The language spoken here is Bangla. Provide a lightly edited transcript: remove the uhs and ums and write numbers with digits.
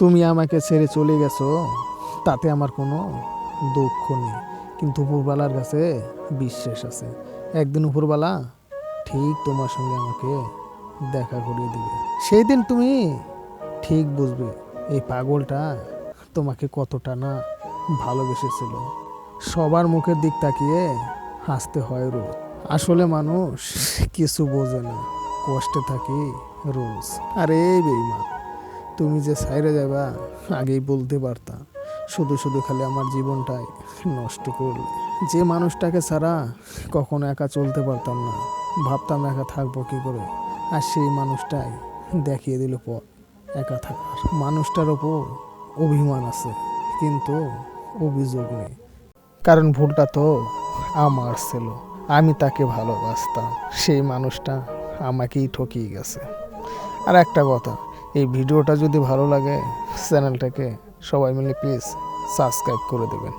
তুমি আমাকে ছেড়ে চলে গেছো, তাতে আমার কোনো দুঃখ নেই, কিন্তু উপরবালার কাছে বিশ্বাস আছে একদিন উপরবালা ঠিক তোমার সঙ্গে আমাকে দেখা করিয়ে দিবে। সেই দিন তুমি ঠিক বুঝবে এই পাগলটা তোমাকে কতটা না ভালোবেসেছিল। সবার মুখের দিক তাকিয়ে হাসতে হয় রোজ, আসলে মানুষ কিছু বোঝে না, কষ্টে থাকি রোজ। আর এই বেঈমান, তুমি যে ছাইরে যাবা আগেই বলতে পারতাম, শুধু শুধু খালি আমার জীবনটাই নষ্ট করলে। যে মানুষটাকে ছাড়া কখনো একা চলতে পারতাম না, ভাবতাম একা থাকবো কী করে, আর সেই মানুষটাই দেখিয়ে দিল পথ একা থাকার। মানুষটার ওপর অভিমান আছে, কিন্তু অভিযোগ নেই, কারণ ভুলটা তো আমার ছিল। আমি তাকে ভালোবাসতাম, সেই মানুষটা আমাকেই ঠকিয়ে গেছে। আর একটা কথা, এই ভিডিওটা যদি ভালো লাগে চ্যানেলটাকে সবাই মিলে প্লিজ সাবস্ক্রাইব করে দেবেন।